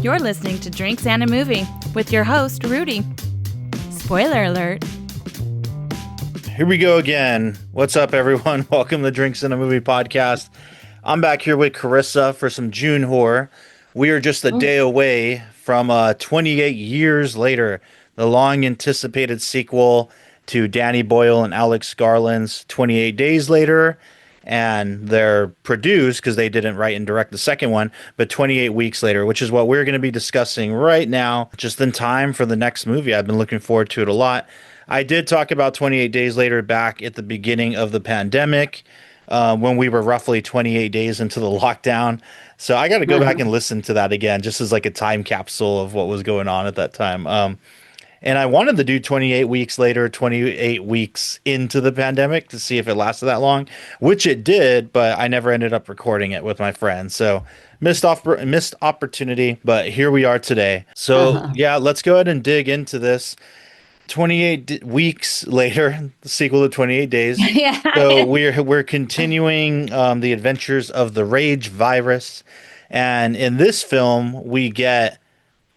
You're listening to Drinks and a Movie with your host, Rudy. Spoiler alert. Here we go again. What's up, everyone? Welcome to Drinks and a Movie podcast. I'm back here with Carissa for some June horror. We are just a day away from 28 years later, the long anticipated sequel to Danny Boyle and Alex Garland's 28 Days Later. And they're produced because they didn't write and direct the second one, but 28 weeks later, which is what we're going to be discussing right now, just in time for the next movie. I've been looking forward to it a lot. I did talk about 28 Days Later back at the beginning of the pandemic, when we were roughly 28 days into the lockdown. So I got to go back and listen to that again, just as like a time capsule of what was going on at that time. And I wanted to do 28 weeks later, 28 weeks into the pandemic to see if it lasted that long, which it did, but I never ended up recording it with my friends. So missed opportunity, but here we are today. So yeah, let's go ahead and dig into this. 28 weeks later, the sequel to 28 Days. Yeah. So we're continuing the adventures of the rage virus. And in this film, we get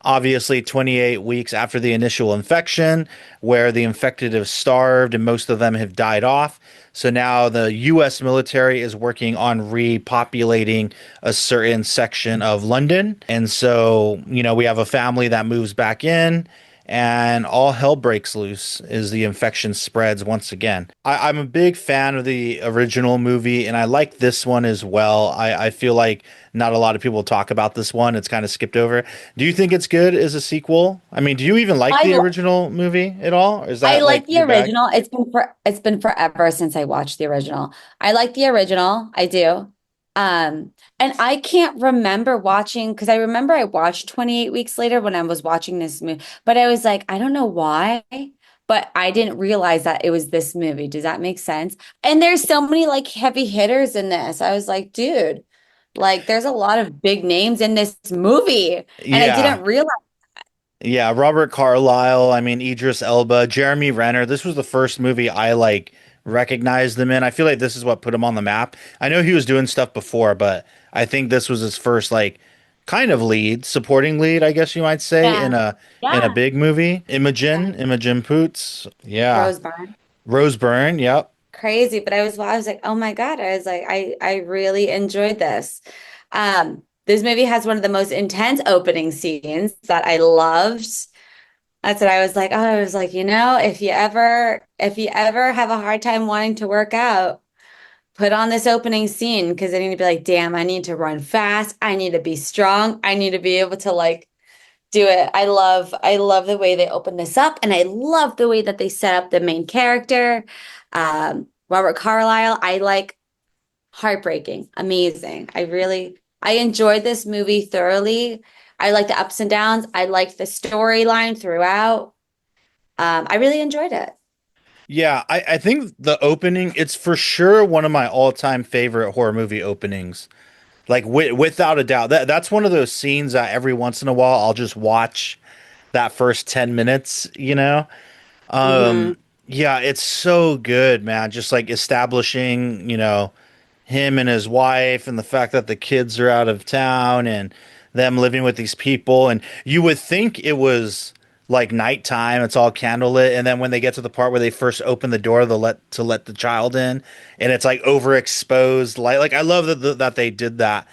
obviously 28 weeks after the initial infection, where the infected have starved and most of them have died off. So now the U.S. military is working on repopulating a certain section of London. And so, we have a family that moves back in, and all hell breaks loose as the infection spreads once again. I'm a big fan of the original movie, and I like this one as well. I feel like not a lot of people talk about this one. It's kind of skipped over. Do you think it's good as a sequel? I mean, do you even like the original movie at all? Or is that I like the your bag? original. It's been forever since I watched the original. I like the original. I do. And I can't remember watching, because I remember I watched 28 Weeks Later when I was watching this movie, but I was like, I don't know why, but I didn't realize that it was this movie. Does that make sense? And there's so many like heavy hitters in this. I was like, dude, like there's a lot of big names in this movie. And I didn't realize. Yeah, Robert Carlyle, I mean, Idris Elba, Jeremy Renner. This was the first movie I recognized them in. I feel like this is what put him on the map. I know he was doing stuff before, but I think this was his first kind of supporting lead, I guess you might say, in a big movie. Imogen Poots. Yeah. Rose Byrne, yep. Crazy, but I was like, oh my God. I was like, I really enjoyed this. This movie has one of the most intense opening scenes that I loved. That's what I was like. Oh, I was like, if you ever have a hard time wanting to work out, put on this opening scene, because I need to be like, damn, I need to run fast. I need to be strong. I need to be able to do it. I love the way they open this up, and I love the way that they set up the main character, Robert Carlyle. Heartbreaking, amazing. I enjoyed this movie thoroughly. I like the ups and downs. I liked the storyline throughout. I really enjoyed it. Yeah, I think the opening, it's for sure one of my all-time favorite horror movie openings. Without a doubt. That's one of those scenes that every once in a while I'll just watch that first 10 minutes, Yeah, it's so good, man. Just establishing, him and his wife and the fact that the kids are out of town and them living with these people. And you would think it was nighttime, it's all candlelit, and then when they get to the part where they first open the door to let the child in, and it's overexposed light. I love that they did that.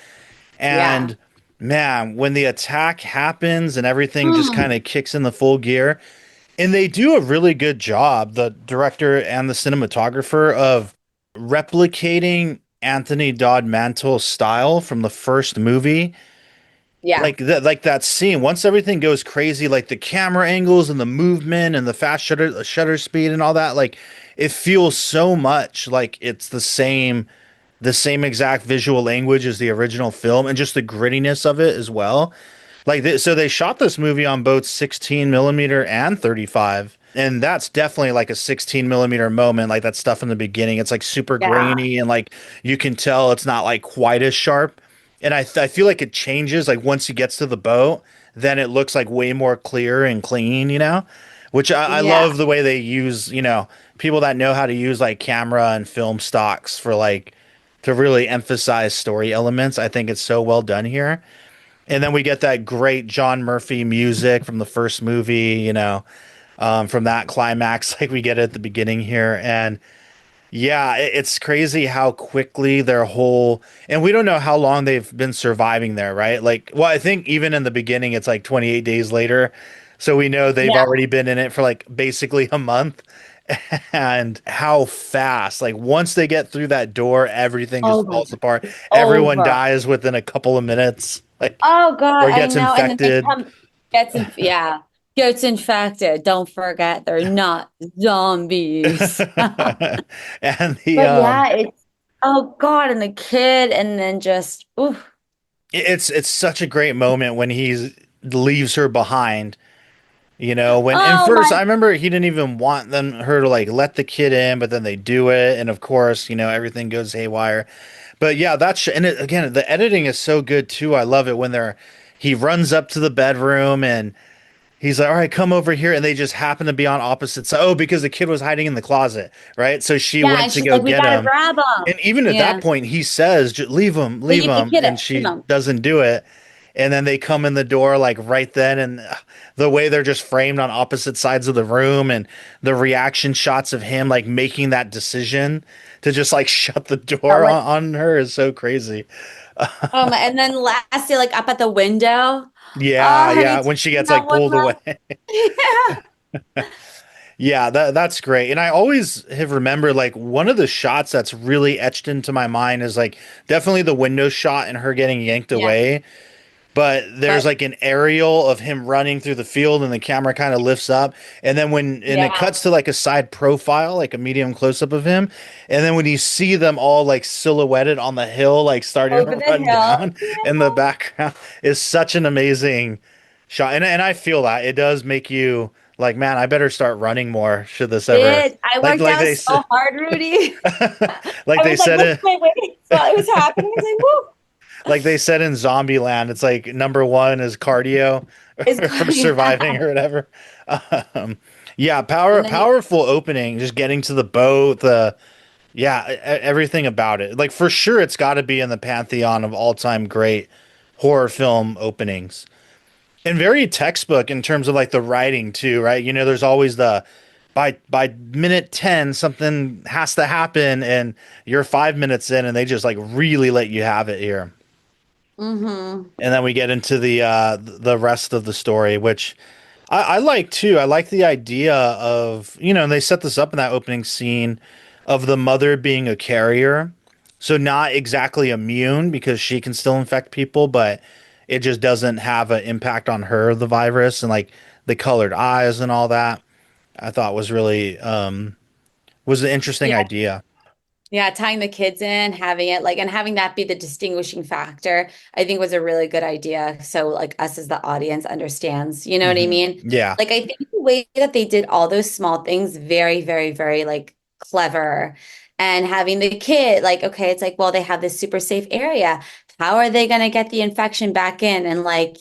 And man, when the attack happens and everything just kind of kicks in the full gear, and they do a really good job, the director and the cinematographer, of replicating Anthony Dodd Mantle's style from the first movie. Yeah. That scene, once everything goes crazy, the camera angles and the movement and the fast shutter speed and all that, it feels so much like it's the same exact visual language as the original film, and just the grittiness of it as well. So they shot this movie on both 16 millimeter and 35. And that's definitely a 16 millimeter moment, that stuff in the beginning. It's super grainy, and you can tell it's not quite as sharp. And I feel like it changes once he gets to the boat, then it looks way more clear and clean, which I love the way they use, people that know how to use camera and film stocks for to really emphasize story elements. I think it's so well done here. And then we get that great John Murphy music from the first movie, from that climax, like we get at the beginning here. And yeah, it's crazy how quickly their whole, and we don't know how long they've been surviving there, right? Like, well, I think even in the beginning, it's like 28 days later. So we know they've Yeah. already been in it for like basically a month. And how fast, like once they get through that door, everything just Oh my falls God. apart. Everyone Over. dies within a couple of minutes, like, Oh God, or I gets know. And then they infected. come, yeah, gets infected. Don't forget, they're not zombies. And the But yeah, it's oh God, and the kid, and then just ooh, it's such a great moment when he leaves her behind. When and oh first my, I remember he didn't even want her to like let the kid in, but then they do it, and of course, everything goes haywire. But yeah, and again, the editing is so good too. I love it when he runs up to the bedroom and he's like, "All right, come over here," and they just happen to be on opposite sides. Oh, because the kid was hiding in the closet, right? So she yeah, went and to she's go like, we get gotta him, grab him. and even at that Yeah, point, he says, leave leave the him," kid and at she home. doesn't do it. And then they come in the door like right then, and the way they're just framed on opposite sides of the room, and the reaction shots of him like making that decision to just like shut the But door like, on her is so crazy. and then lastly, like up at the window. Yeah, Oh, honey, yeah. take When she me gets out like one pulled away. last. Yeah. Yeah, that's great. And I always have remembered like one of the shots that's really etched into my mind is like definitely the window shot and her getting yanked Yeah, away. But there's but like an aerial of him running through the field and the camera kind of lifts up. And then it yeah, cuts to like a side profile, like a medium close up of him. And then when you see them all like silhouetted on the hill, like starting over to the run hill. down in the background is such an amazing shot. And I feel that it does make you like, man, I better start running more. Should this ever I like worked out they so said hard, Rudy. like I they was like said lifting it my weights while it was happening. I was like, woo. like they said in Zombieland, it's like number one is cardio It's for yeah. surviving or whatever. Um, yeah, And then powerful opening, just getting to the boat, everything about it. Like for sure, it's got to be in the pantheon of all time great horror film openings, and very textbook in terms of like the writing too, right? There's always the by minute 10 something has to happen, and you're 5 minutes in, and they just like really let you have it here. mm-hmm. And then we get into the rest of the story, which I like too. I like the idea of, and they set this up in that opening scene of the mother being a carrier. So not exactly immune because she can still infect people, but it just doesn't have an impact on her, the virus, and like the colored eyes and all that. I thought was an interesting Yeah. idea. Yeah, tying the kids in, having it like, and having that be the distinguishing factor, I think was a really good idea. So, like, us as the audience understands, you know what I mean? Yeah. Like, I think the way that they did all those small things, very, very, very like clever. And having the kid, like, okay, it's like, well, they have this super safe area. How are they going to get the infection back in and, like,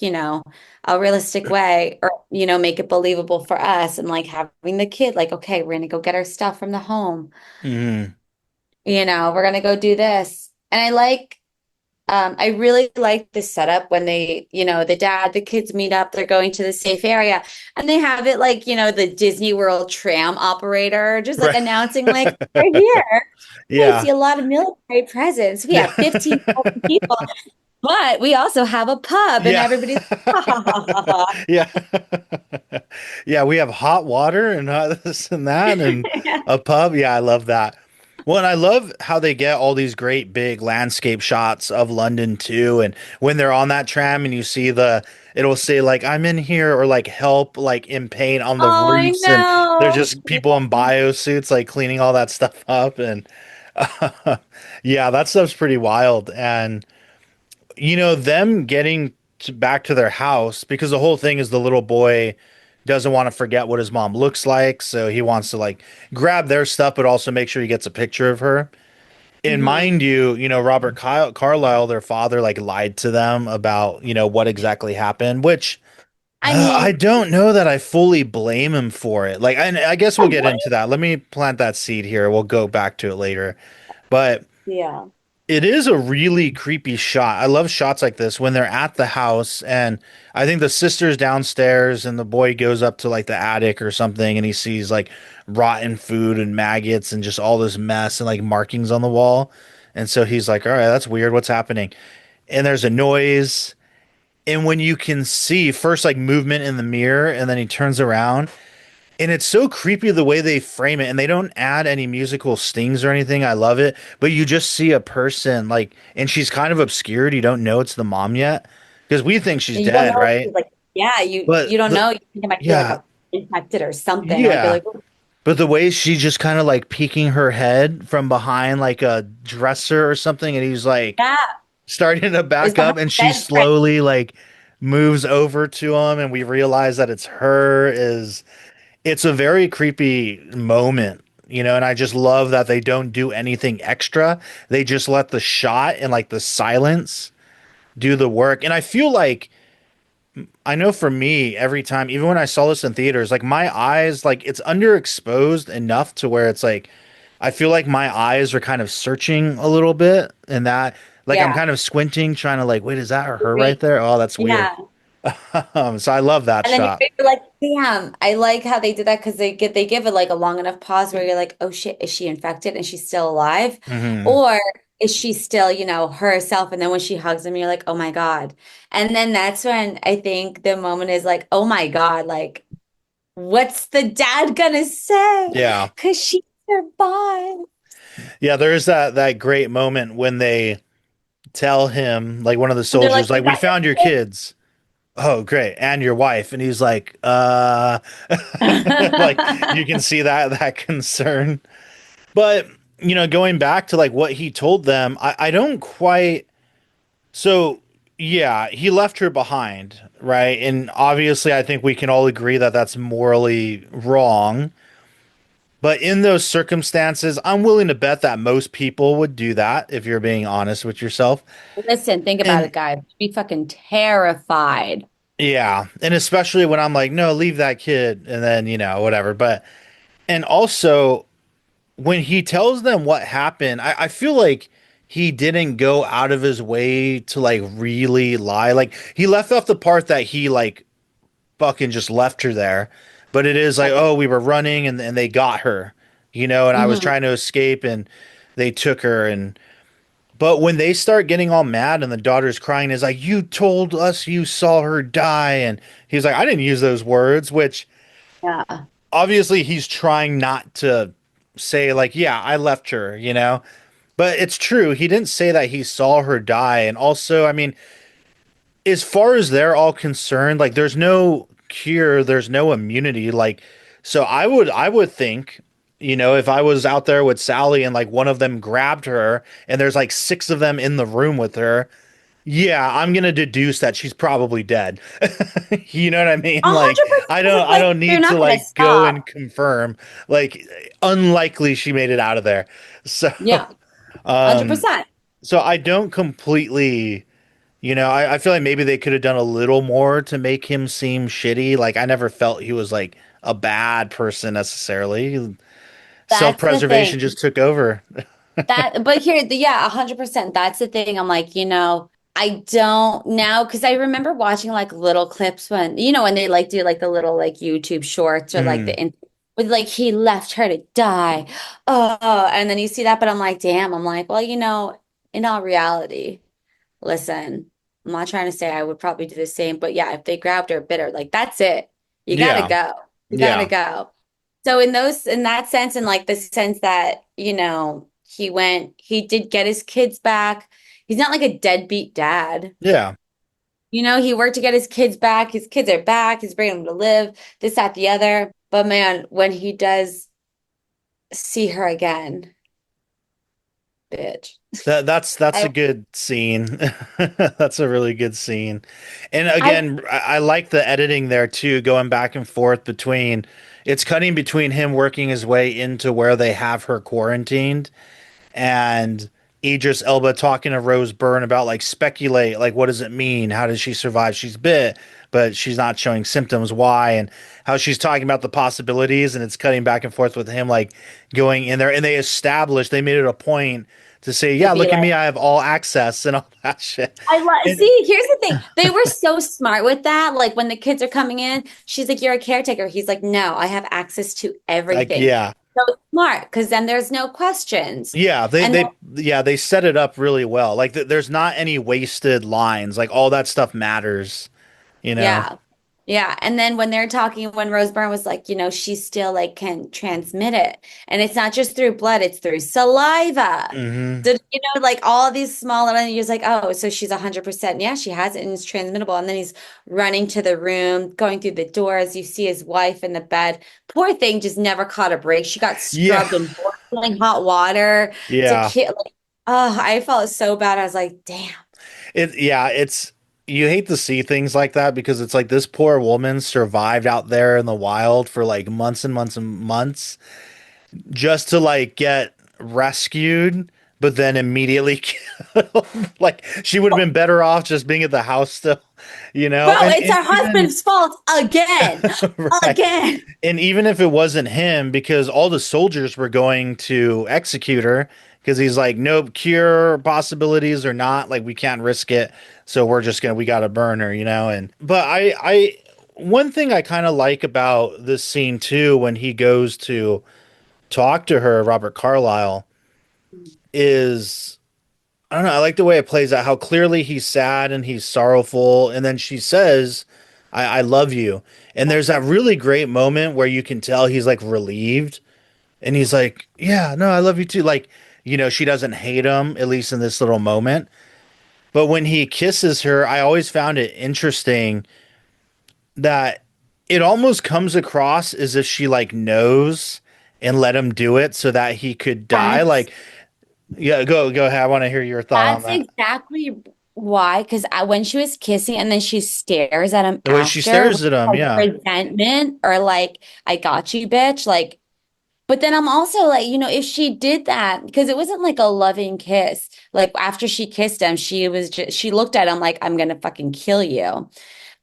a realistic way or, make it believable for us? And like having the kid, like, okay, we're going to go get our stuff from the home, hmm we're gonna go do this. And I really like this setup when they, the dad, the kids meet up, they're going to the safe area and they have it like, the Disney World tram operator just like Right. announcing like, we're here. I Yeah. see a lot of military presence. We have Yeah. 15,000 people, but we also have a pub and Yeah. everybody's ha, ha, ha, ha, ha. Yeah. Yeah, we have hot water and this and that and Yeah. a pub. Yeah, I love that. Well, and I love how they get all these great big landscape shots of London too. And when they're on that tram and you see it'll say like, I'm in here or like help, like in pain on the Oh, I roofs. And they're know. just people in biosuits, like cleaning all that stuff up. And yeah, that stuff's pretty wild. And them getting back to their house because the whole thing is the little boy doesn't want to forget what his mom looks like, so he wants to like grab their stuff, but also make sure he gets a picture of her. And Mhm. mind you, Robert Carlyle, their father, like lied to them about what exactly happened, which I I mean, don't know that I fully blame him for it. Like, I guess we'll get into that. Let me plant that seed here. We'll go back to it later, but yeah. It is a really creepy shot. I love shots like this when they're at the house, and I think the sister's downstairs and the boy goes up to like the attic or something, and he sees like rotten food and maggots and just all this mess and like markings on the wall. And so he's like, "All right, that's weird. What's happening?" And there's a noise, and when you can see first like movement in the mirror, and then he turns around, and it's so creepy the way they frame it, and they don't add any musical stings or anything. I love it, but you just see a person like, and she's kind of obscured. You don't know it's the mom yet because we think she's And you don't dead, know if right? she's like, yeah, you But don't know. You think it might be like yeah, a infected or something. Like you're yeah. like, "Oh, But the way she just kind of like peeking her head from behind like a dresser or something, and he's like yeah, starting to is back behind up, and the she bed frame." slowly like moves over to him, and we realize that it's her. Is It's a very creepy moment, and I just love that they don't do anything extra. They just let the shot and like the silence do the work. And I feel like I know for me, every time, even when I saw this in theaters, like my eyes, like it's underexposed enough to where it's like I feel like my eyes are kind of searching a little bit, and that like I'm Yeah. kind of squinting, trying to like, wait, is that her right there? Oh, that's weird. Yeah. So I love that And then shot. you're like, damn, I like how they did that because they give it like a long enough pause where you're like, oh shit, is she infected and she's still alive? Hmm. Or is she still, herself? And then when she hugs him, you're like, oh my God. And then that's when I think the moment is like, oh my God, like, what's the dad gonna say? Yeah. Because she survived. Yeah, there's that great moment when they tell him, like one of the And they're like, soldiers, is like, we that found your kids. Oh, great. And your wife. And he's like, like you can see that concern. But, going back to like what he told them, I don't quite so yeah, he left her behind, right? And obviously I think we can all agree that that's morally wrong. But in those circumstances, I'm willing to bet that most people would do that if you're being honest with yourself. Listen, think about And it, guys. Be fucking terrified. yeah, and especially when I'm like, no, leave that kid, and then whatever. But and also when he tells them what happened, I feel like he didn't go out of his way to like really lie. Like he left off the part that he like fucking just left her there, but it is like, Right. oh, we were running and they got her, and I was Mhm. trying to escape and they took her. And but when they start getting all mad and the daughter's crying, is like, you told us you saw her die. And he's like, I didn't use those words, which Yeah. obviously he's trying not to say, like, yeah, I left her, But it's true. He didn't say that he saw her die. And also, I mean, as far as they're all concerned, like, there's no cure, there's no immunity. Like, so I would think, if I was out there with Sally and like one of them grabbed her and there's like six of them in the room with her, yeah, I'm gonna deduce that she's probably dead. You know what I mean? Like, 100%. I 'Cause don't it's I like don't they're need to not gonna like go stop. and confirm. Like, unlikely she made it out of there. So, Yeah, um, 100%. so I don't completely, I feel like maybe they could have done a little more to make him seem shitty. Like, I never felt he was like a bad person necessarily. That's the thing. Self-preservation just took over. But here, yeah, 100%. That's the thing. I'm like, I don't now because I remember watching like little clips when they like do like the little like YouTube shorts or like Mm, with like he left her to die. Oh, and then you see that, but I'm like, damn, I'm like, well, in all reality, listen, I'm not trying to say I would probably do the same, but yeah, if they grabbed her, bit her, like that's it. You gotta yeah, go. You gotta yeah, go. So in that sense, and like the sense that, he did get his kids back. He's not like a deadbeat dad. yeah. He worked to get his kids back. His kids are back. He's bringing them to live, this, that, the other. But man, when he does see her again, bitch. That's I a good scene. That's a really good scene. And I again, I like the editing there too, going back and forth between it's cutting between him working his way into where they have her quarantined and Idris Elba talking to Rose Byrne about like speculate, like what does it mean? How does she survive? She's bit, but she's not showing symptoms. Why? And how she's talking about the possibilities, and it's cutting back and forth with him like going in there. And they made it a point to say, To yeah, be look at like, me, I have all access and all that shit. I love, And see, here's the thing. They were so smart with that. Like when the kids are coming in, she's like, you're a caretaker. He's like, no, I have access to like, everything. yeah, So smart, because then there's no questions. yeah, And then, they set it up really well. Like there's not any wasted lines. Like all that stuff matters, you know. yeah. Yeah. And then when they're talking, when Rose Byrne was like, she still like can transmit it. And it's not just through blood, it's through saliva. Hmm. Did like all these small little, and you're like, oh, so she's 100%. Yeah, she has it and it's transmittable. And then he's running to the room, going through the doors. You see his wife in the bed. Poor thing just never caught a break. She got Yeah, scrubbed in boiling hot water to yeah. kill. Like, oh, I felt so bad. I was like, damn. It's you hate to see things like that because it's like this poor woman survived out there in the wild for like months and months and months just to like get rescued, but then immediately killed. Like she would have been better off just being at the house still, you know? Bro, it's And her even husband's fault again. right. Again. And even if it wasn't him, because all the soldiers were going to execute her, because he's like, nope, cure possibilities or not, like we can't risk it. So we gotta burn her, you know? And but one thing I kind of like about this scene too, when he goes to talk to her, Robert Carlyle, is I don't know, I like the way it plays out, how clearly he's sad and he's sorrowful, and then she says, I love you. And there's that really great moment where you can tell he's like relieved and he's like, yeah, no, I love you too. Like, she doesn't hate him, at least in this little moment. But when he kisses her, I always found it interesting that it almost comes across as if she like knows and let him do it so that he could die. That's Like, yeah, go ahead. I want to hear your thought on That's that. exactly why, because when she was kissing and then she stares at him The way she after with stares at him, like yeah. resentment or like, I got you, bitch. Like, but then I'm also like, if she did that, because it wasn't like a loving kiss. Like after she kissed him, she looked at him like, I'm gonna fucking kill you.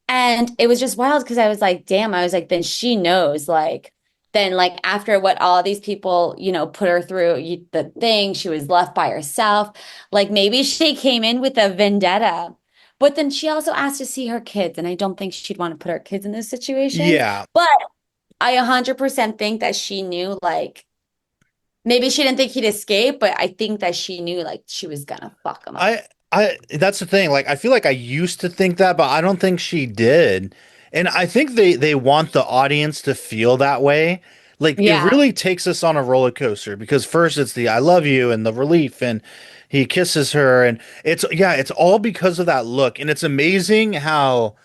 And it was just wild because I was like, damn, I was like, then she knows, like, then like after what all these people, put her through the thing, she was left by herself. Like maybe she came in with a vendetta, but then she also asked to see her kids. And I don't think she'd want to put her kids in those situations. Yeah. But I 100% think that she knew, like, maybe she didn't think he'd escape, but I think that she knew, like, she was gonna fuck him up. I that's the thing. Like I feel like I used to think that, but I don't think she did. And I think they want the audience to feel that way. Like it Yeah. really takes us on a roller coaster because first it's the I love you and the relief and he kisses her and it's all because of that look. And it's amazing how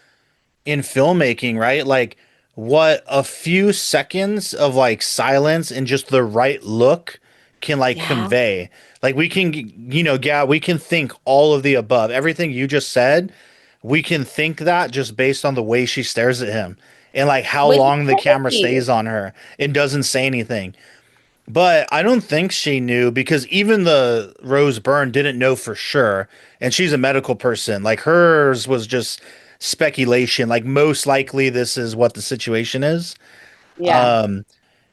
in filmmaking, right? Like what a few seconds of like silence and just the right look can like Yeah. convey. Like we can, yeah, we can think all of the above. Everything you just said, we can think that just based on the way she stares at him and like how Which is long the camera crazy. stays on her and doesn't say anything. But I don't think she knew because even the Rose Byrne didn't know for sure. And she's a medical person. Like hers was just speculation. Like most likely this is what the situation is. Yeah.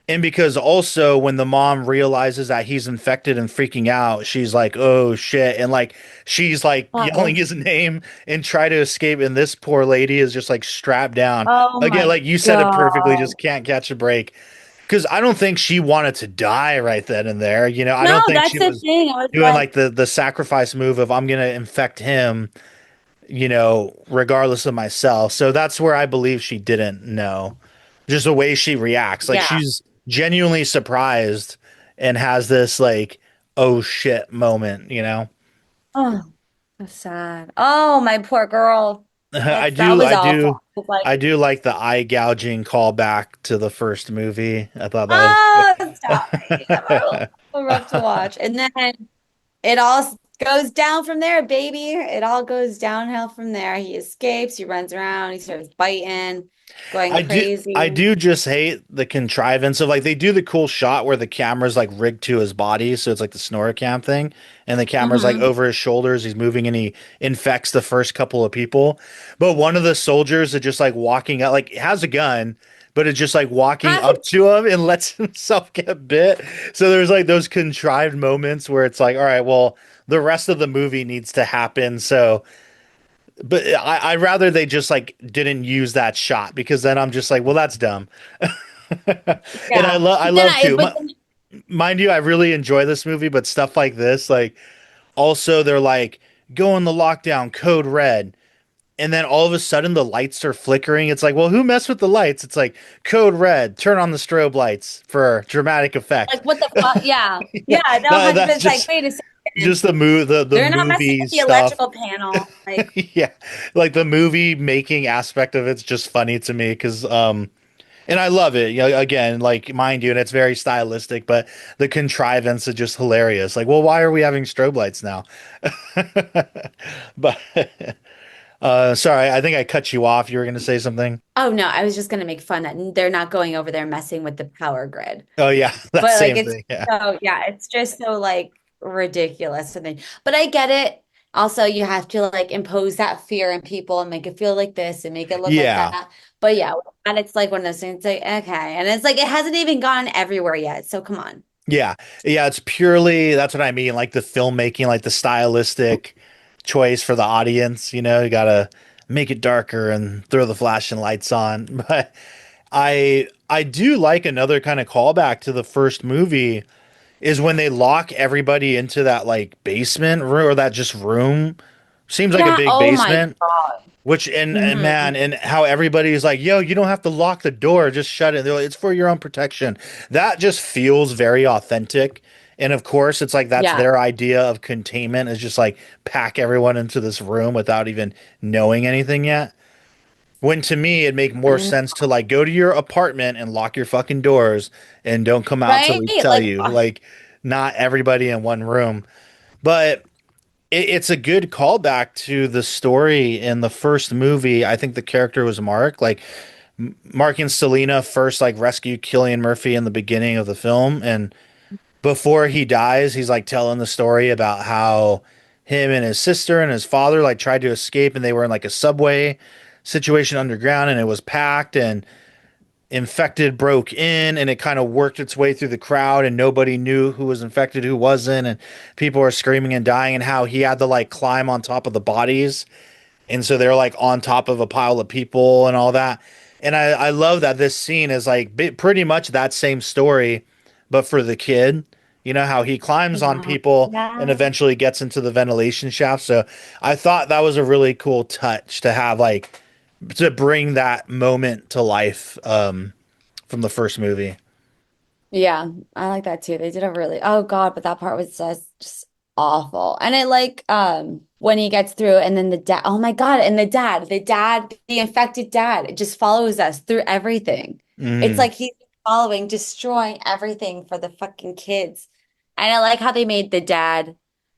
And because also when the mom realizes that he's infected and freaking out, she's like, oh shit. And like she's like Oh, yelling his name and try to escape. And this poor lady is just like strapped down. oh Again, my like you said it perfectly, God. just can't catch a break. Because I don't think she wanted to die right then and there. I No, don't think that's she the was thing. I was doing like, like the sacrifice move of I'm gonna infect him, regardless of myself. So that's where I believe she didn't know. Just the way she reacts. Like yeah. she's genuinely surprised and has this like, oh shit moment. Oh, so sad. Oh, my poor girl. I That do, was I do, awful. It's like, I do like the eye gouging callback to the first movie. I thought that was oh, stop it. good. So rough to watch. And then it all goes down from there, baby. It all goes downhill from there. He escapes, he runs around, he starts biting, going I crazy. do just hate the contrivance of like they do the cool shot where the camera's like rigged to his body, so it's like the Snorri thing, and the camera's like Hmm. over his shoulders, he's moving and he infects the first couple of people. But one of the soldiers is just like walking out, like has a gun, but it's just like walking How? up to him and lets himself get bit. So there's like those contrived moments where it's like, all right, well, the rest of the movie needs to happen. So, but I rather they just like didn't use that shot because then I'm just like, well, that's dumb. And Yeah. I But then love I, to. but then, Mind you, I really enjoy this movie, but stuff like this, like also they're like, go in the lockdown, code red. And then all of a sudden the lights are flickering. It's like, well, who messed with the lights? It's like code red, turn on the strobe lights for dramatic effect. like, what the fuck? Yeah. Yeah, Yeah. No, that's 100%. It's like, just wait a just second. the They're not messing movie with the stuff. electrical panel. Like, Yeah, like the movie making aspect of it's just funny to me because and I love it. You know, again, like mind you, and it's very stylistic, but the contrivance is just hilarious. Like, well, why are we having strobe lights now? But sorry, I think I cut you off. You were going to say something. oh no, I was just gonna make fun that they're not going over there messing with the power grid. Oh yeah, that But like same it's thing. Yeah. so yeah, it's just so like ridiculous and then but I get it. Also, you have to like impose that fear in people and make it feel like this and make it look like Yeah. that. But yeah, and it's like one of those things like okay. And it's like it hasn't even gone everywhere yet. So come on. Yeah. Yeah, it's purely that's what I mean, like the filmmaking, like the stylistic choice for the audience, you know, you gotta make it darker and throw the flashing lights on. But I do like another kind of callback to the first movie is when they lock everybody into that like basement room or that just room. Seems like a Yeah, big oh my basement. God. Which and Hmm. man, and how everybody's like, yo, you don't have to lock the door, just shut it. They're like, it's for your own protection. That just feels very authentic. And of course, it's like that's Yeah. their idea of containment is just like pack everyone into this room without even knowing anything yet. When to me, it'd make more I know. sense to like go to your apartment and lock your fucking doors and don't come out till Right? we tell Like you. Like, not everybody in one room. But it's a good callback to the story in the first movie. I think the character was Mark. Like Mark and Selena first like rescue Killian Murphy in the beginning of the film, and before he dies, he's like telling the story about how him and his sister and his father like tried to escape, and they were in like a subway situation underground, and it was packed, and infected broke in and it kind of worked its way through the crowd and nobody knew who was infected, who wasn't, and people were screaming and dying, and how he had to like climb on top of the bodies. And so they're like on top of a pile of people and all that. And I love that this scene is like pretty much that same story, but for the kid. You know how he climbs on yeah. people and Yeah. eventually gets into the ventilation shaft. So I thought that was a really cool touch to have like to bring that moment to life from the first movie. Yeah, I like that too. They did a really, oh God, but that part was just awful. And I like when he gets through and then the dad, oh my God, and the infected dad, it just follows us through everything. It's Mm. like he's following, destroying everything for the fucking kids. And I like how they made the dad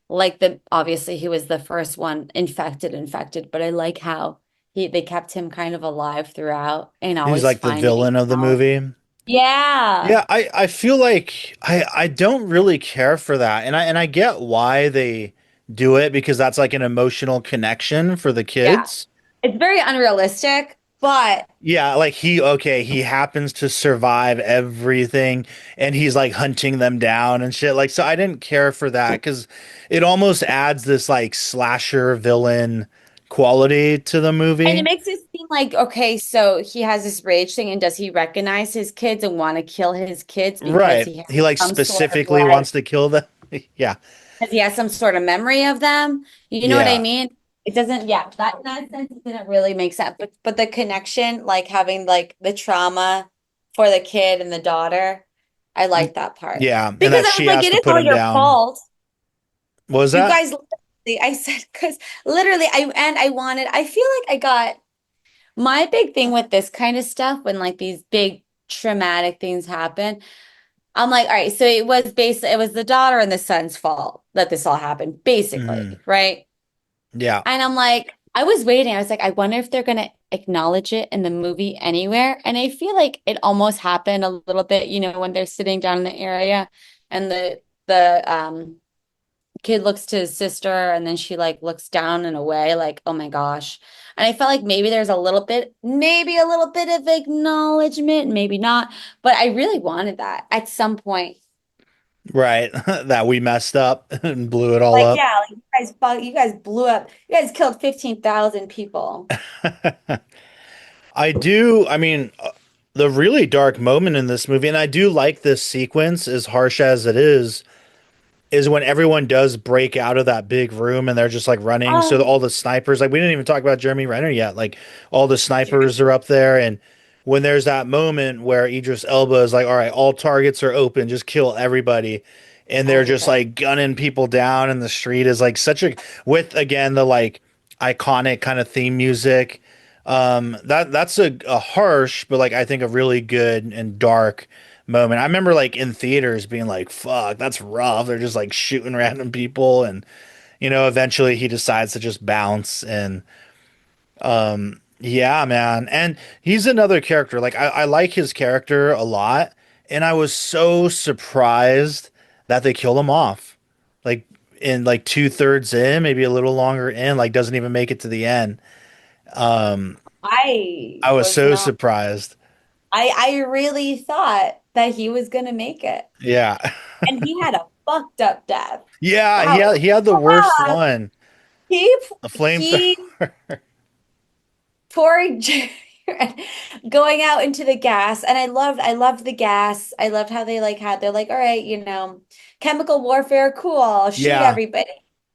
like the obviously he was the first one infected, but I like how they kept him kind of alive throughout and He's always like the finding villain of the out. movie. Yeah. Yeah, I feel like I don't really care for that. And I get why they do it because that's like an emotional connection for the Yeah. kids. It's very unrealistic, but Yeah, like he happens to survive everything and he's like hunting them down and shit. Like so I didn't care for that cuz it almost adds this like slasher villain quality to the and it movie. makes it seem like okay, so he has this rage thing, and does he recognize his kids and want to kill his kids because Right. he has He like some sort of specifically like wants to kill them. Yeah. because he has some sort of memory of them? You know what I Yeah. mean? It doesn't, yeah, that in that sense it didn't really make sense. But the connection, like having like the trauma for the kid and the daughter, I like that part. Yeah, and Because that I was she like, has it to is put all him your down. fault. What was You that? guys literally, I said, because literally I wanted, I feel like I got my big thing with this kind of stuff when like these big traumatic things happen. I'm like, all right, so it was the daughter and the son's fault that this all happened, Hmm. basically, right? Yeah. And I'm like, I was waiting. I was like, I wonder if they're gonna acknowledge it in the movie anywhere. And I feel like it almost happened a little bit, when they're sitting down in the area and the kid looks to his sister and then she like looks down and away, like, oh my gosh. And I felt like maybe there's a little bit, maybe a little bit of acknowledgement, maybe not, but I really wanted that at some point. Right. That we messed up and blew it all Like, up. yeah, like you guys blew up, you guys killed 15,000 people. I do. I mean, the really dark moment in this movie, and I do like this sequence, as harsh as it is when everyone does break out of that big room and they're just like running. So Oh, all the snipers, like we didn't even talk about Jeremy Renner yet. Like all the snipers are up there, and when there's that moment where Idris Elba is like, "All right, all targets are open, just kill everybody," and they're just everybody. like gunning people down in the street is like such a with again the like iconic kind of theme music. That's a harsh, but like I think a really good and dark moment. I remember like in theaters being like, fuck, that's rough. They're just like shooting random people and eventually he decides to just bounce and yeah, man. And he's another character. Like I like his character a lot, and I was so surprised that they killed him off. Like in like two-thirds in, maybe a little longer in, like doesn't even make it to the end. Um, I I was was so not, surprised. I really thought that he was gonna make it. Yeah. And he had a fucked up death. Yeah, Wow. he had the worst Ah, one. he The he flamethrower. poor Jerry going out into the gas. And I loved the gas. I loved how they like they're like, all right, chemical warfare, cool, shoot Yeah. everybody.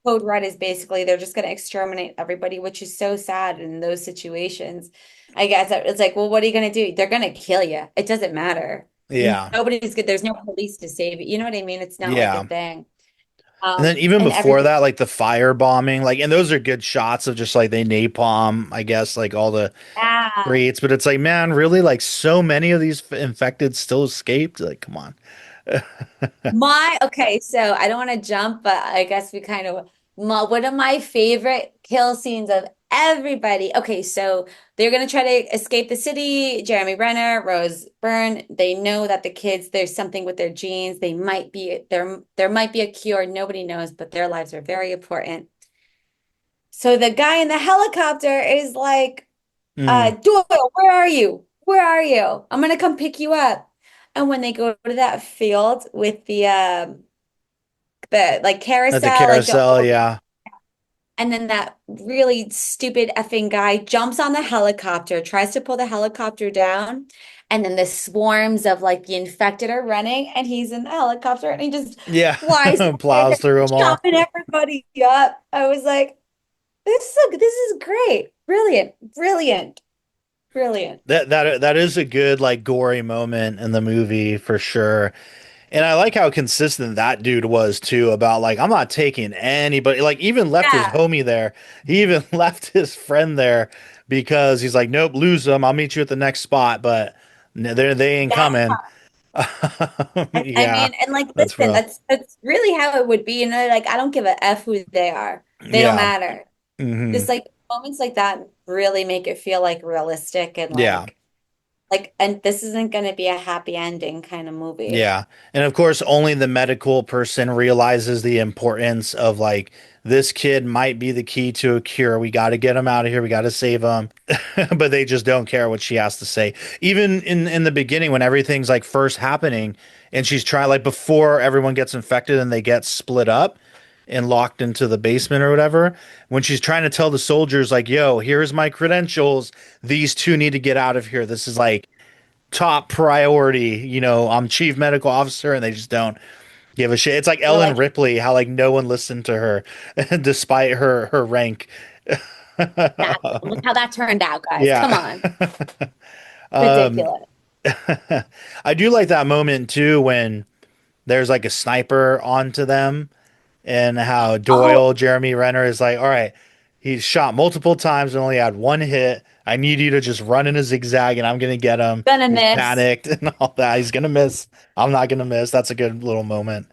Code Red is basically they're just gonna exterminate everybody, which is so sad in those situations. I guess it's like, well, what are you gonna do? They're gonna kill you. It doesn't matter. Yeah. Nobody's good. There's no police to save you. You know what I mean? It's not like a Yeah. thing. And then even And before everybody, that, like the fire bombing, like, and those are good shots of just like they napalm, I guess, like all the yeah. streets. But it's like, man, really, like so many of these infected still escaped. Like, come on. Okay, so I don't want to jump, but I guess we kind of, one of my favorite kill scenes of everybody. Okay, so they're gonna try to escape the city. Jeremy Renner, Rose Byrne, they know that the kids, there's something with their genes. There might be a cure. Nobody knows, but their lives are very important. So the guy in the helicopter is like, Mm. Doyle, where are you? Where are you? I'm gonna come pick you up. And when they go to that field with the like At the carousel, like the carousel, old, yeah. and then that really stupid effing guy jumps on the helicopter, tries to pull the helicopter down, and then the swarms of like the infected are running, and he's in the helicopter, and he just Yeah. flies Plows through them all. chopping everybody up. I was like, this is great, brilliant, brilliant, brilliant. That is a good like gory moment in the movie for sure. And I like how consistent that dude was too about like I'm not taking anybody, like even left his Yeah, homie there. He even left his friend there because he's like, nope, lose them. I'll meet you at the next spot, but they ain't that's coming. I Yeah, mean, and like, that's listen, rough. that's really how it would be. Like I don't give a F who they are. They don't Yeah. matter. Hmm. Just like moments like that really make it feel like realistic and Yeah. and this isn't going to be a happy ending kind of movie. Yeah. And of course, only the medical person realizes the importance of like this kid might be the key to a cure. We got to get him out of here. We got to save him. But they just don't care what she has to say. Even in the beginning when everything's like first happening and she's trying like before everyone gets infected and they get split up and locked into the basement or whatever, when she's trying to tell the soldiers like, "Yo, here's my credentials. These two need to get out of here. This is like top priority. I'm chief medical officer," and they just don't give a shit. It's like They're Ellen like, Ripley, how like no one listened to her despite her rank. look how that turned out, guys. Come Yeah. on. Um, Ridiculous. I do like that moment too when there's like a sniper onto them and how Oh, Doyle, Jeremy Renner is like, all right, he's shot multiple times and only had one hit. I need you to just run in a zigzag and I'm gonna get him. gonna He's miss. panicked and all that. He's gonna miss. I'm not gonna miss. That's a good little moment.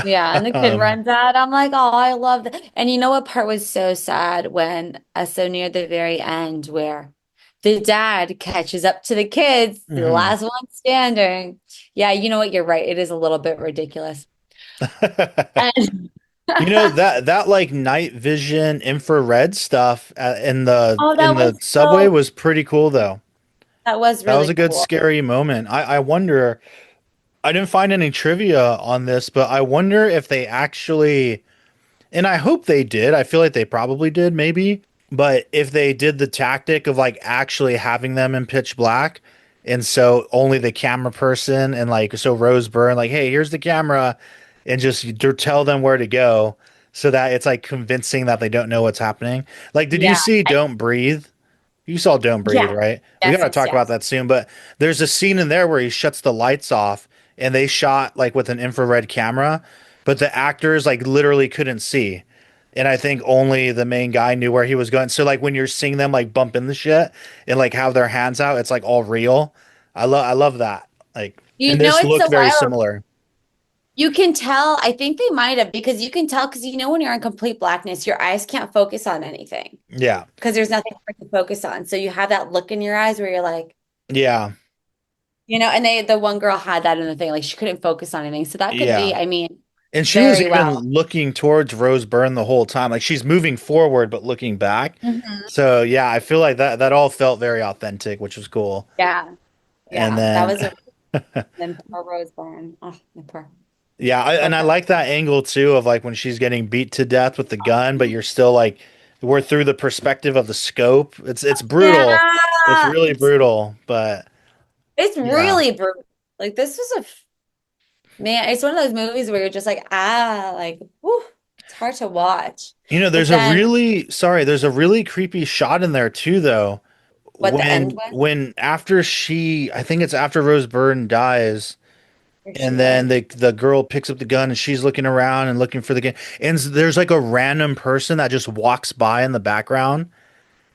Yeah, and the kid Um, runs out. I'm like, oh, I love that. And you know what part was so sad when, so near the very end, where the dad catches up to the kids, the mhm. last one standing. Yeah, you know what? You're right. It is a little bit ridiculous. And You know that like night vision infrared stuff in the Oh, in that the was subway so was pretty cool though. that was That was really a good cool. scary moment. I wonder, I didn't find any trivia on this, but I wonder if they actually, and I hope they did. I feel like they probably did, maybe. But if they did the tactic of like actually having them in pitch black, and so only the camera person and like so Rose Byrne, like, hey, here's the camera, and just tell them where to go, so that it's like convincing that they don't know what's happening. Like, did you Yeah. see Don't Breathe? You saw Don't Breathe, Yeah. right? We Yes, got to yes, talk about yes. that soon, but there's a scene in there where he shuts the lights off and they shot like with an infrared camera, but the actors like literally couldn't see. And I think only the main guy knew where he was going. So like when you're seeing them like bump in the shit and like have their hands out, it's like all real. I love that. Like, You and know, this it's looked so very wild. similar. You can tell, I think they might have, because you can tell, because when you're in complete blackness, your eyes can't focus on anything Yeah. because there's nothing for it to focus on. So you have that look in your eyes where you're like, Yeah. and the one girl had that in the thing, like she couldn't focus on anything. So that could Yeah. be, I mean, And she was very even well. looking towards Rose Byrne the whole time. Like she's moving forward but looking back. Mhm. So yeah, I feel like that all felt very authentic, which was cool. Yeah. And Yeah. That then was a then poor Rose Byrne. Oh, my poor, yeah, poor and I her. like that angle too of like when she's getting beat to death with the gun, but you're still like we're through the perspective of the scope. It's brutal. It's Yeah. really brutal, but It's yeah. really brutal. Like this was man, it's one of those movies where you're just like, like, whew, it's hard to watch. You know, But then there's a really creepy shot in there too though. what the end When was, when after I think it's after Rose Byrne dies. where she And then like, the girl picks up the gun and she's looking around and looking for the gun. And there's like a random person that just walks by in the background.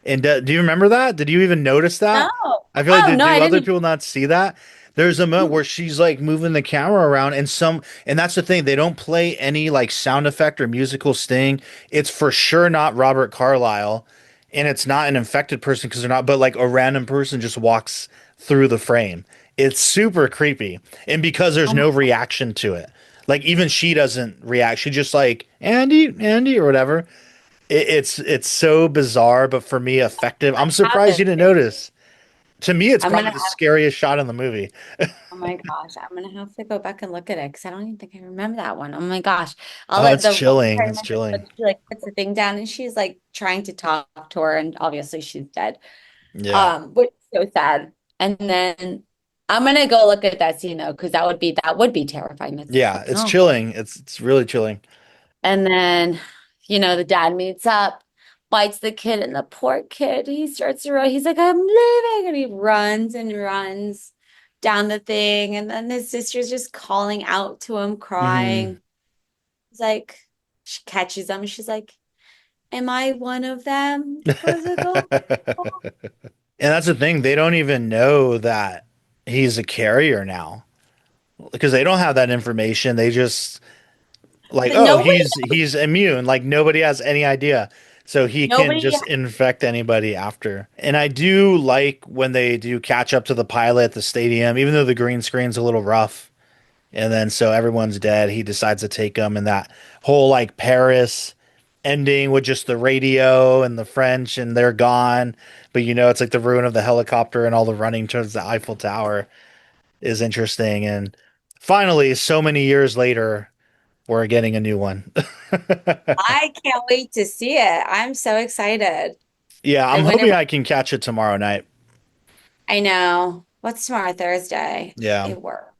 And do you remember that? Did you even notice no. that? I feel like Oh no, do I other didn't people not see that? There's a moment even. where she's like moving the camera around and that's the thing, they don't play any like sound effect or musical sting. It's for sure not Robert Carlyle and it's not an infected person because they're not, but like a random person just walks through the frame. It's super creepy. And because there's Oh my no reaction to it. Like even she doesn't react. She just like Andy or whatever. It's so bizarre, but for me effective. I'm God, surprised you didn't notice. To me, it's I'm probably gonna the have, scariest shot in the movie. oh my gosh, I'm gonna have to go back and look at it because I don't even think I remember that one. Oh my gosh. I'll Oh, let it's the only part chilling. I It's remember is chilling. when she like puts the thing down and she's like trying to talk to her and obviously she's dead. Yeah. Which is so sad. And then I'm gonna go look at that scene though, because that would be terrifying. That's just Yeah, like, it's oh. chilling. It's really chilling. And then, the dad meets up, bites the kid, and the poor kid, he starts to run. He's like, I'm leaving. And he runs and runs down the thing. And then his sister's just calling out to him, Hmm. crying. He's like, she catches him. She's like, am I one of them? What's it called? And that's the thing. They don't even know that he's a carrier now because they don't have that information. They just like, oh, Nobody, he's immune. Like nobody has any idea. So he can nobody, just infect anybody after. And I do like when they do catch up to the pilot at the stadium, even though the green screen's a little rough. And then so everyone's dead. He decides to take them, and that whole like Paris ending with just the radio and the French, and they're gone. But it's like the ruin of the helicopter and all the running towards the Eiffel Tower is interesting. And finally, so many years later, we're getting a new one. I can't wait to see it. I'm so excited. Yeah, I I'm wonder, hoping I can catch it tomorrow night. I know. What's tomorrow, Thursday? Yeah, It works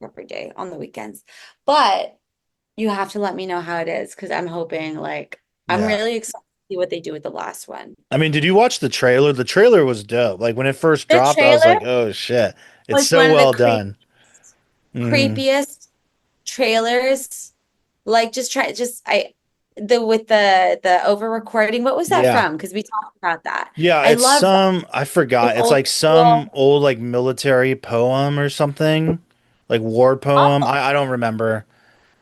every day on the weekends. But you have to let me know how it is because I'm hoping, like, I'm yeah. really excited to see what they do with the last one. I mean, did you watch the trailer? The trailer was dope. Like when it first The dropped, I was trailer like, "Oh shit, it's was so one of the well done." Hmm. creepiest trailers. Like, the with the over recording. What was that Yeah. from? Because we talked about that. Yeah, I it's love that. I Like forgot. It's old like some school. old like military poem or something. Like war poem. Oh, I don't remember.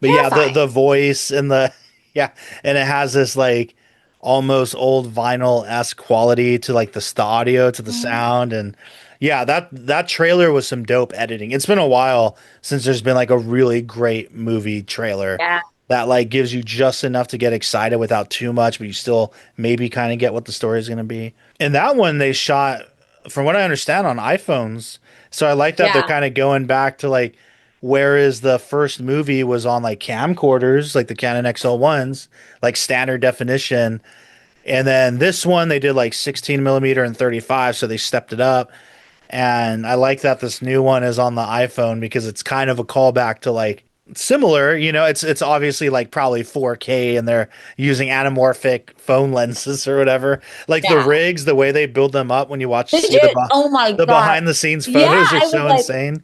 But yeah, the terrifying. voice and the yeah, and it has this like almost old vinyl-esque quality to like the audio to the Mhm. sound and yeah, that trailer was some dope editing. It's been a while since there's been like a really great movie trailer Yeah. that like gives you just enough to get excited without too much, but you still maybe kind of get what the story is going to be. And that one they shot, from what I understand, on iPhones. So I like that they're Yeah. kind of going back to like, whereas the first movie was on like camcorders, like the Canon XL1s, like standard definition. And then this one they did like 16 millimeter and 35, so they stepped it up. And I like that this new one is on the iPhone because it's kind of a callback to like similar, it's obviously like probably 4K and they're using anamorphic phone lenses or whatever. Like the Yeah. rigs, the way they build them up when you Did see you? Oh my the God. behind the scenes Yeah, photos are I was so like, insane.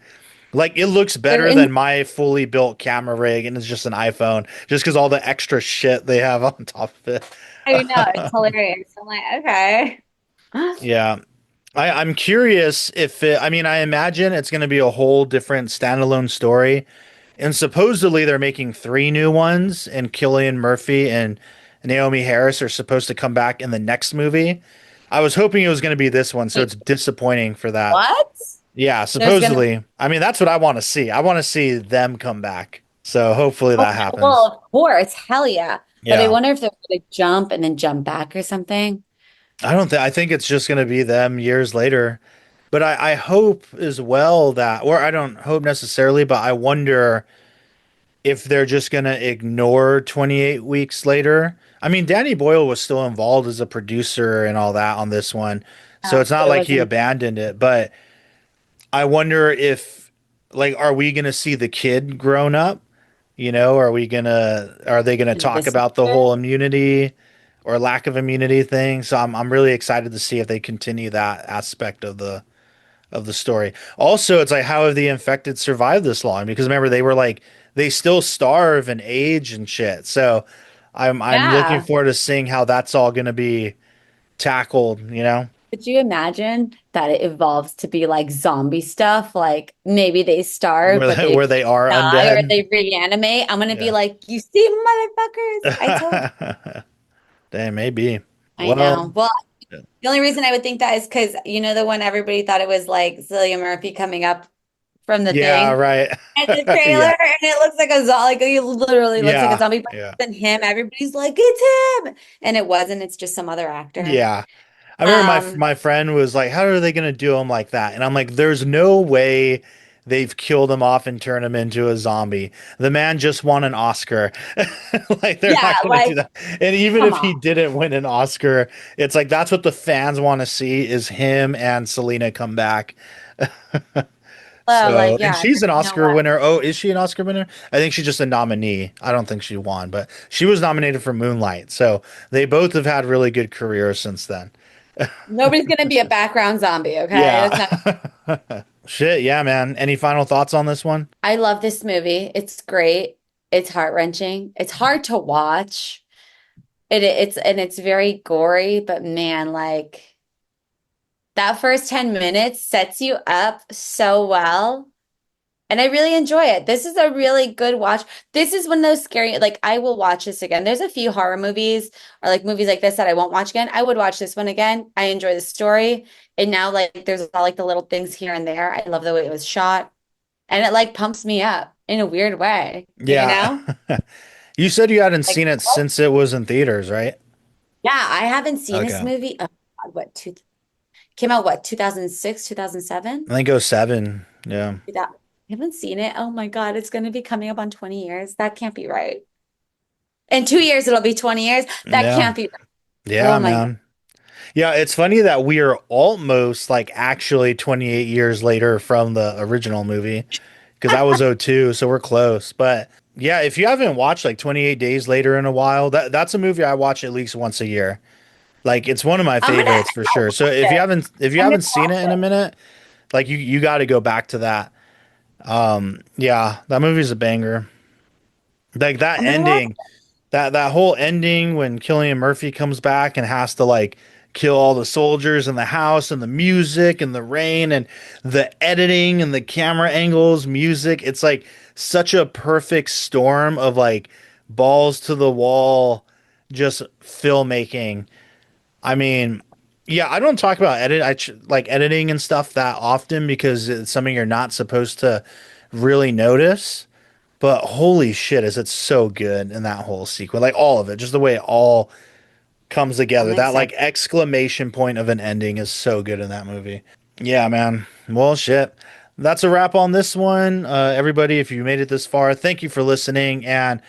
Like it looks they're better in. than my fully built camera rig and it's just an iPhone just because all the extra shit they have on top of it. I know, it's hilarious. I'm like, okay. Yeah. I'm curious if I mean, I imagine it's going to be a whole different standalone story. And supposedly they're making three new ones, and Cillian Murphy and Naomi Harris are supposed to come back in the next movie. I was hoping it was going to be this one, so Wait, it's disappointing for that. what? Yeah, There's gonna supposedly. I mean, that's what I want to see. I want to see them come back. So hopefully that well, happens. of course, hell yeah. But I Yeah. wonder if they're gonna jump and then jump back or something. I don't think I think it's just going to be them years later. But I hope as well that, or I don't hope necessarily, but I wonder if they're just going to ignore 28 weeks later. I mean, Danny Boyle was still involved as a producer and all that on this one. So it's not But it like he wasn't abandoned it, but I wonder if like are we going to see the kid grown up? Are they going to in talk this about the year. whole immunity or lack of immunity thing? So I'm really excited to see if they continue that aspect of the story. Also, it's like how have the infected survived this long? Because remember they were like they still starve and age and shit. So I'm looking Yeah. forward to seeing how that's all going to be tackled. Could you imagine that it evolves to be like zombie stuff? Like maybe they starve, but they Where they are die or undead. they reanimate. I'm gonna be Yeah. like, you see, motherfuckers, I told Damn, maybe. I Well, know. Well, the only reason I would think that is because you know the one everybody thought it was like Cillian Murphy coming up from the yeah, thing right. and the trailer, Yeah. and it looks like a zombie. Like he literally looks like a Yeah. zombie, but Yeah. than him, everybody's like, it's him, and it wasn't. It's just some other actor. Yeah. I remember Um, my friend was like, "How are they going to do him like that?" And I'm like, "There's no way they've killed him off and turned him into a zombie. The man just won an Oscar. Like they're yeah, not going to do like that. And even come if on. he didn't win an Oscar, it's like that's what the fans want to see is him and Selena come back. Well, So, like and yeah, she's an you know Oscar what? winner. Oh, is she an Oscar winner? I think she's just a nominee. I don't think she won, but she was nominated for Moonlight. So they both have had really good careers since then. Nobody's gonna be a background zombie, okay? That's not. Yeah. Shit, yeah, man. Any final thoughts on this one? I love this movie. It's great. It's heart-wrenching. It's hard to watch. It's very gory, but man, like that first 10 minutes sets you up so well. And I really enjoy it. This is a really good watch. This is one of those scary, like I will watch this again. There's a few horror movies or like movies like this that I won't watch again. I would watch this one again. I enjoy the story. And now like there's all like the little things here and there. I love the way it was shot. And it like pumps me up in a weird way, you Yeah. know? You said you hadn't Like, seen it since it was in theaters, right? yeah, I haven't seen this Okay. movie. Oh, God, what, two, came out what, 2006, 2007? I think it was seven. Yeah. That, I haven't seen it. Oh my God, it's going to be coming up on 20 years. That can't be right. In 2 years, it'll be 20 years. That Yeah. can't be right. Oh Yeah, my God. man. Yeah, it's funny that we are almost like actually 28 years later from the original movie because that was '02, so we're close. But yeah, if you haven't watched like 28 Days Later in a while, that's a movie I watch at least once a year. Like it's one of my I'm gonna favorites for sure. So watch it. if you I'm gonna haven't seen watch it in a it. minute, like you got to go back to that. Yeah, that movie's a banger. Like that I'm gonna watch ending, that whole ending when Cillian Murphy comes back and has to like kill all the soldiers in the house and the music and the rain and the editing and the camera angles, music. It's like such a perfect storm of like balls to the wall, just filmmaking. I mean, yeah, I don't talk about like editing and stuff that often because it's something you're not supposed to really notice. But holy shit, is it so good in that whole sequence? Like all of it, just the way it all comes together. I'm That like excited. exclamation point of an ending is so good in that movie. Yeah, man. Well, shit. That's a wrap on this one. Everybody, if you made it this far, thank you for listening. And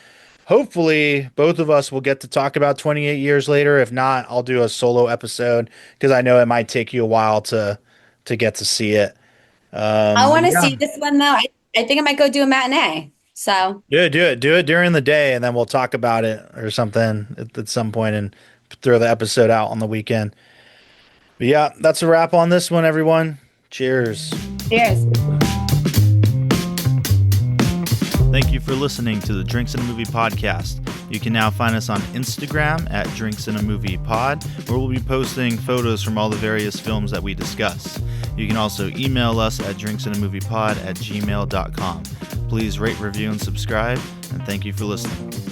hopefully, both of us will get to talk about 28 years later. If not, I'll do a solo episode because I know it might take you a while to get to see it. I want to Yeah, see this one though. I think I might go do a matinee. So do it during the day, and then we'll talk about it or something at some point and throw the episode out on the weekend. But yeah, that's a wrap on this one, everyone. Cheers. cheers. Thank you for listening to the Drinks in a Movie podcast. You can now find us on Instagram at Drinks in a Movie Pod, where we'll be posting photos from all the various films that we discuss. You can also email us at drinksinamoviepod@gmail.com. Please rate, review, and subscribe, and thank you for listening.